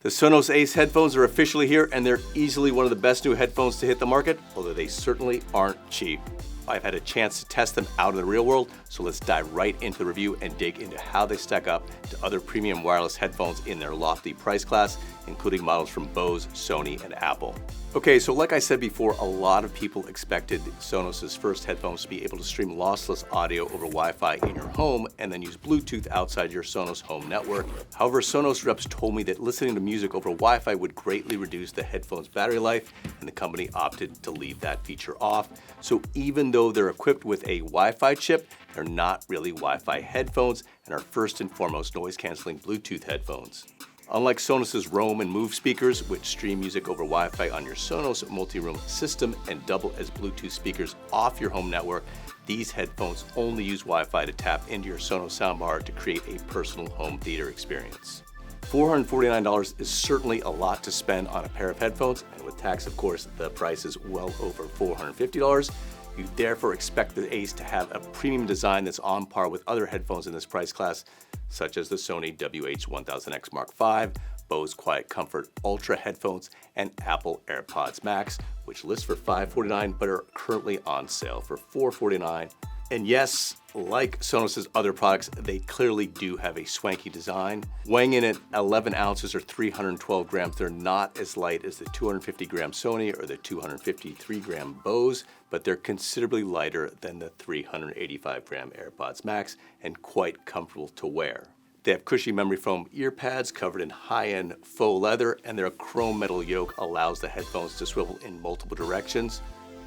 The Sonos Ace headphones are officially here, and they're easily one of the best new headphones to hit the market, although they certainly aren't cheap. I've had a chance to test them out in the real world, so let's dive right into the review and dig into how they stack up to other premium wireless headphones in their lofty price class, including models from Bose, Sony, and Apple. Okay, so like I said before, a lot of people expected Sonos' first headphones to be able to stream lossless audio over Wi-Fi in your home and then use Bluetooth outside your Sonos home network. However, Sonos reps told me that listening to music over Wi-Fi would greatly reduce the headphone's battery life, and the company opted to leave that feature off. So even though they're equipped with a Wi-Fi chip, they're not really Wi-Fi headphones and are first and foremost noise-canceling Bluetooth headphones. Unlike Sonos' Roam and Move speakers, which stream music over Wi-Fi on your Sonos multi-room system and double as Bluetooth speakers off your home network, these headphones only use Wi-Fi to tap into your Sonos soundbar to create a personal home theater experience. $449 is certainly a lot to spend on a pair of headphones, and with tax, of course, the price is well over $450. You therefore expect the Ace to have a premium design that's on par with other headphones in this price class, such as the Sony WH-1000X Mark V, Bose Quiet Comfort Ultra headphones, and Apple AirPods Max, which list for $549 but are currently on sale for $449. And yes, like Sonos' other products, they clearly do have a swanky design. Weighing in at 11 ounces or 312 grams, they're not as light as the 250-gram Sony or the 253-gram Bose, but they're considerably lighter than the 385-gram AirPods Max and quite comfortable to wear. They have cushy memory foam ear pads covered in high-end faux leather, and their chrome metal yoke allows the headphones to swivel in multiple directions.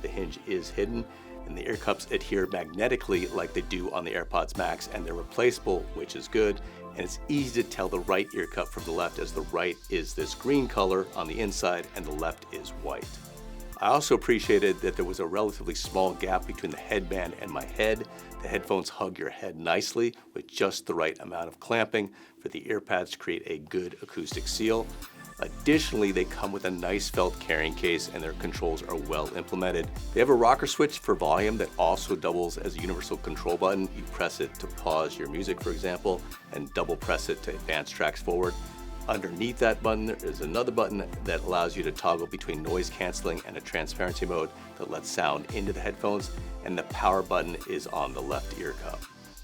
The hinge is hidden, and the ear cups adhere magnetically like they do on the AirPods Max, and they're replaceable, which is good. And it's easy to tell the right ear cup from the left, as the right is this green color on the inside and the left is white. I also appreciated that there was a relatively small gap between the headband and my head. The headphones hug your head nicely with just the right amount of clamping for the ear pads to create a good acoustic seal. Additionally, they come with a nice felt carrying case, and their controls are well implemented. They have a rocker switch for volume that also doubles as a universal control button. You press it to pause your music, for example, and double press it to advance tracks forward. Underneath that button, there is another button that allows you to toggle between noise canceling and a transparency mode that lets sound into the headphones, and the power button is on the left ear cup.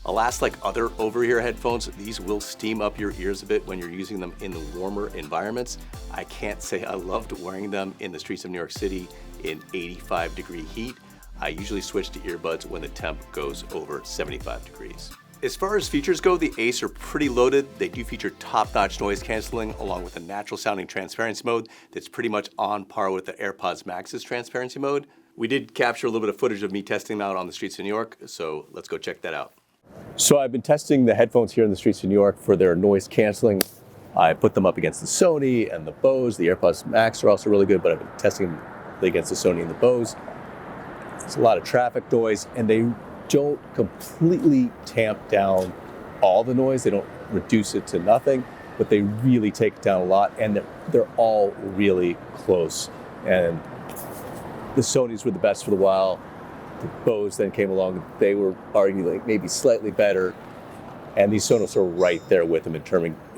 Alas, like other over-ear headphones, these will steam up your ears a bit when you're using them in the warmer environments. I can't say I loved wearing them in the streets of New York City in 85-degree heat. I usually switch to earbuds when the temp goes over 75 degrees. As far as features go, the Ace are pretty loaded. They do feature top-notch noise canceling along with a natural-sounding transparency mode that's pretty much on par with the AirPods Max's transparency mode. We did capture a little bit of footage of me testing them out on the streets of New York, so let's go check that out. So I've been testing the headphones here in the streets of New York for their noise canceling. I put them up against the Sony and the Bose. The AirPods Max are also really good, but I've been testing them against the Sony and the Bose. There's a lot of traffic noise, and they don't completely tamp down all the noise. They don't reduce it to nothing, but they really take it down a lot, and they're all really close. And the Sonys were the best for a while. The Bose then came along. They were arguably maybe slightly better, and these Sonos are right there with them in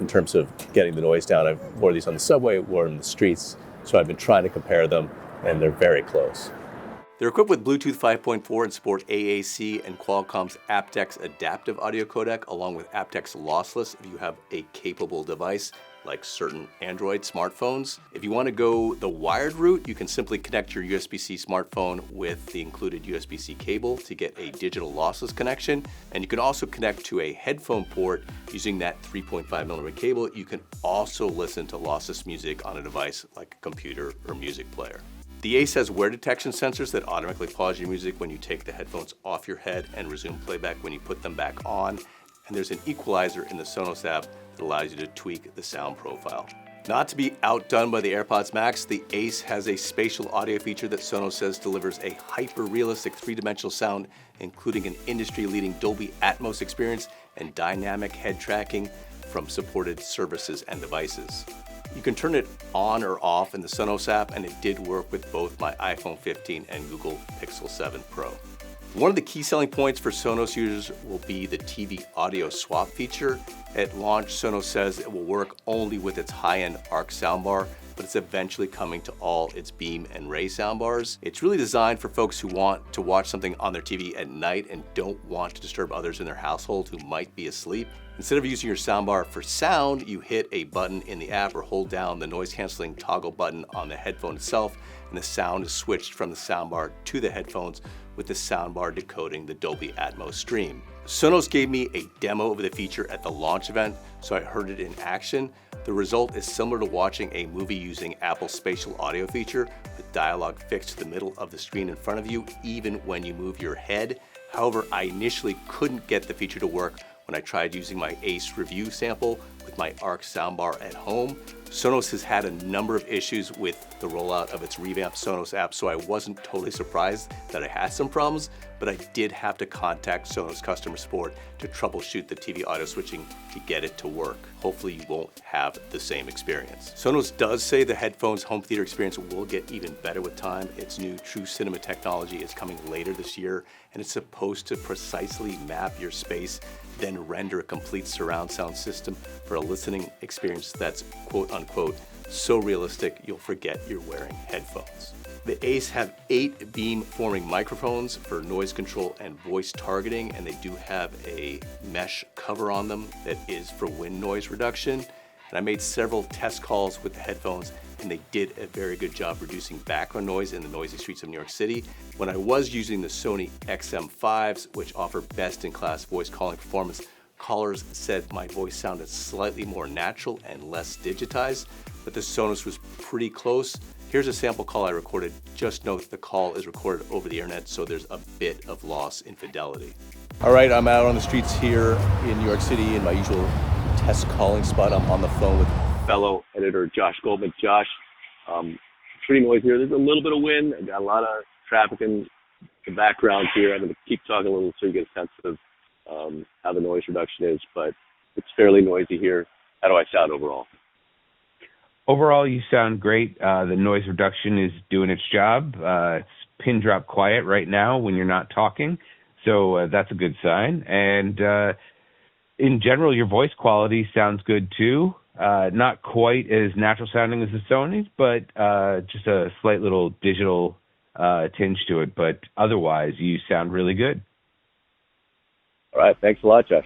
terms of getting the noise down. I've wore these on the subway, wore them in the streets, so I've been trying to compare them, and they're very close. They're equipped with Bluetooth 5.4 and support AAC and Qualcomm's aptX adaptive audio codec, along with aptX lossless if you have a capable device like certain Android smartphones. If you want to go the wired route, you can simply connect your USB-C smartphone with the included USB-C cable to get a digital lossless connection. And you can also connect to a headphone port using that 3.5mm cable. You can also listen to lossless music on a device like a computer or music player. The Ace has wear detection sensors that automatically pause your music when you take the headphones off your head and resume playback when you put them back on. And there's an equalizer in the Sonos app that allows you to tweak the sound profile. Not to be outdone by the AirPods Max, the Ace has a spatial audio feature that Sonos says delivers a hyper-realistic three-dimensional sound, including an industry-leading Dolby Atmos experience and dynamic head tracking from supported services and devices. You can turn it on or off in the Sonos app, and it did work with both my iPhone 15 and Google Pixel 7 Pro. One of the key selling points for Sonos users will be the TV audio swap feature. At launch, Sonos says it will work only with its high-end Arc soundbar, but it's eventually coming to all its Beam and Ray soundbars. It's really designed for folks who want to watch something on their TV at night and don't want to disturb others in their household who might be asleep. Instead of using your soundbar for sound, you hit a button in the app or hold down the noise-canceling toggle button on the headphone itself, and the sound is switched from the soundbar to the headphones with the soundbar decoding the Dolby Atmos stream. Sonos gave me a demo of the feature at the launch event, so I heard it in action. The result is similar to watching a movie using Apple's spatial audio feature, with dialogue fixed to the middle of the screen in front of you, even when you move your head. However, I initially couldn't get the feature to work when I tried using my Ace review sample with my Arc soundbar at home. Sonos has had a number of issues with the rollout of its revamped Sonos app, so I wasn't totally surprised that I had some problems, but I did have to contact Sonos customer support to troubleshoot the TV audio switching to get it to work. Hopefully you won't have the same experience. Sonos does say the headphones home theater experience will get even better with time. Its new True Cinema technology is coming later this year, and it's supposed to precisely map your space, then render a complete surround sound system for a listening experience that's quote unquote so realistic you'll forget you're wearing headphones. The Ace have 8 beam-forming microphones for noise control and voice targeting, and they do have a mesh cover on them that is for wind noise reduction. And I made several test calls with the headphones, and they did a very good job reducing background noise in the noisy streets of New York City. When I was using the Sony XM5s, which offer best-in-class voice calling performance, callers said my voice sounded slightly more natural and less digitized, but the Sonos was pretty close. Here's a sample call I recorded. Just note the call is recorded over the internet, so there's a bit of loss in fidelity. All right, I'm out on the streets here in New York City in my usual test calling spot. I'm on the phone with fellow editor Josh Goldman. Josh, pretty noisy here. There's a little bit of wind. I got a lot of traffic in the background here. I'm going to keep talking a little so you get a sense of how the noise reduction is, but it's fairly noisy here. How do I sound overall? Overall, you sound great. The noise reduction is doing its job. It's pin drop quiet right now when you're not talking, so that's a good sign. And in general, your voice quality sounds good too. Not quite as natural sounding as the Sony's, but just a slight little digital tinge to it. But otherwise, you sound really good. All right, thanks a lot, Josh.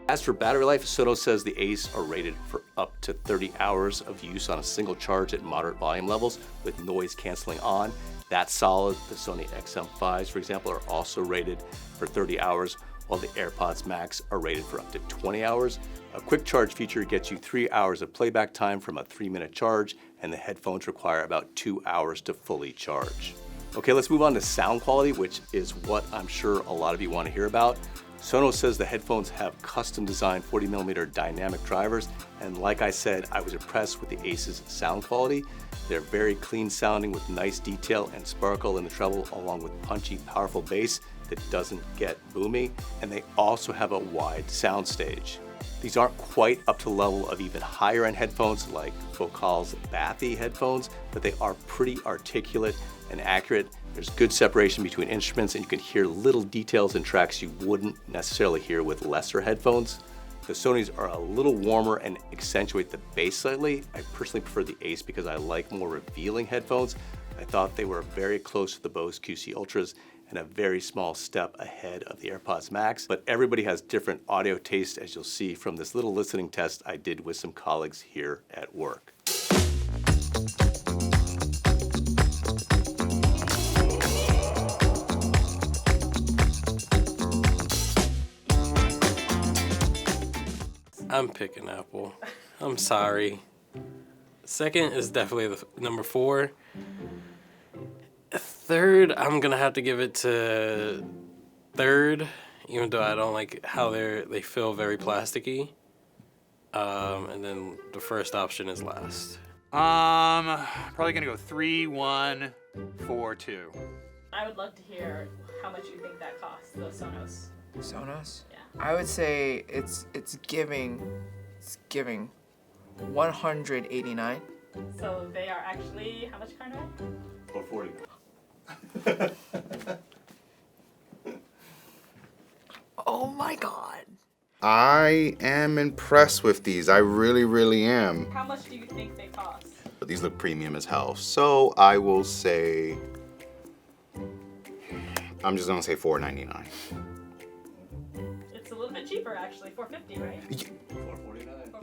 As for battery life, Sonos says the Ace are rated for up to 30 hours of use on a single charge at moderate volume levels with noise canceling on. That's solid. The Sony XM5s, for example, are also rated for 30 hours, while the AirPods Max are rated for up to 20 hours. A quick charge feature gets you 3 hours of playback time from a 3-minute charge, and the headphones require about 2 hours to fully charge. Okay, let's move on to sound quality, which is what I'm sure a lot of you want to hear about. Sonos says the headphones have custom designed 40mm dynamic drivers, and like I said, I was impressed with the Ace's sound quality. They're very clean sounding with nice detail and sparkle in the treble, along with punchy, powerful bass that doesn't get boomy, and they also have a wide soundstage. These aren't quite up to the level of even higher end headphones like Focal's Bathy headphones, but they are pretty articulate and accurate. There's good separation between instruments, and you can hear little details in tracks you wouldn't necessarily hear with lesser headphones. The Sonys are a little warmer and accentuate the bass slightly. I personally prefer the Ace because I like more revealing headphones. I thought they were very close to the Bose QC Ultras and a very small step ahead of the AirPods Max, but everybody has different audio taste, as you'll see from this little listening test I did with some colleagues here at work. I'm picking Apple. I'm sorry. Second is definitely the number 4. Third, I'm gonna have to give it to third, even though I don't like how they feel very plasticky. And then the first option is last. Probably gonna go 3, 1, 4, 2. I would love to hear how much you think that costs, the Sonos. Sonos? Yeah. I would say it's giving 189. So they are actually, how much, Carnoy? 440. Oh my god. I am impressed with these. I really, really am. How much do you think they cost? But these look premium as hell. So I will say, I'm just gonna say $4.99. It's a little bit cheaper actually, $4.50, right?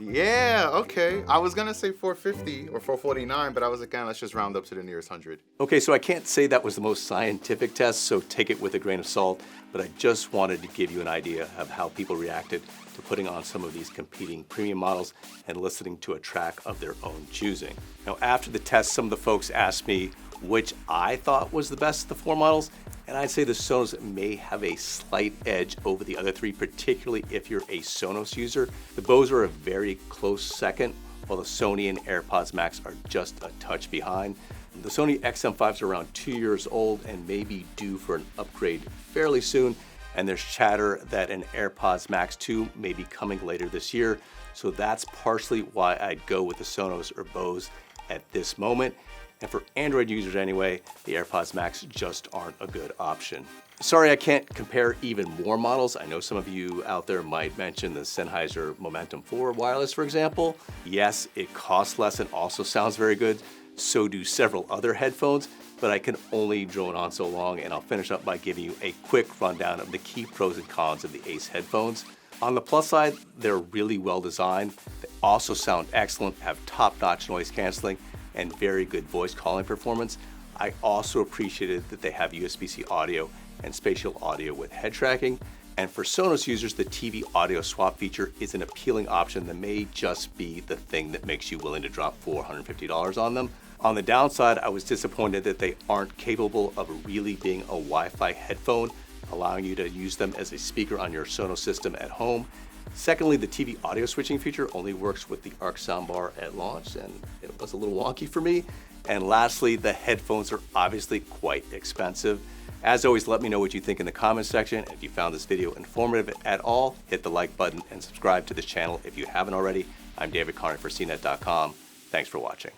Yeah, okay. I was gonna say $4.50 or $4.49, but I was like, let's just round up to the nearest 100. Okay, so I can't say that was the most scientific test, so take it with a grain of salt, but I just wanted to give you an idea of how people reacted to putting on some of these competing premium models and listening to a track of their own choosing. Now, after the test, some of the folks asked me which I thought was the best of the 4 models, and I'd say the Sonos may have a slight edge over the other 3, particularly if you're a Sonos user. The Bose are a very close second, while the Sony and AirPods Max are just a touch behind. The Sony XM5s are around 2 years old and may be due for an upgrade fairly soon, and there's chatter that an AirPods Max 2 may be coming later this year, so that's partially why I'd go with the Sonos or Bose at this moment. And for Android users anyway, the AirPods Max just aren't a good option. Sorry I can't compare even more models. I know some of you out there might mention the Sennheiser Momentum 4 wireless, for example. Yes, it costs less and also sounds very good. So do several other headphones, but I can only drone on so long, and I'll finish up by giving you a quick rundown of the key pros and cons of the Ace headphones. On the plus side, they're really well designed. They also sound excellent, have top-notch noise canceling, and very good voice calling performance. I also appreciated that they have USB-C audio and spatial audio with head tracking. And for Sonos users, the TV audio swap feature is an appealing option that may just be the thing that makes you willing to drop $450 on them. On the downside, I was disappointed that they aren't capable of really being a Wi-Fi headphone, allowing you to use them as a speaker on your Sonos system at home. Secondly, the TV audio switching feature only works with the ARC soundbar at launch, and it was a little wonky for me. And lastly, the headphones are obviously quite expensive. As always, let me know what you think in the comments section. If you found this video informative at all, hit the like button and subscribe to this channel if you haven't already. I'm David Carnoy for Cnet.com. Thanks for watching.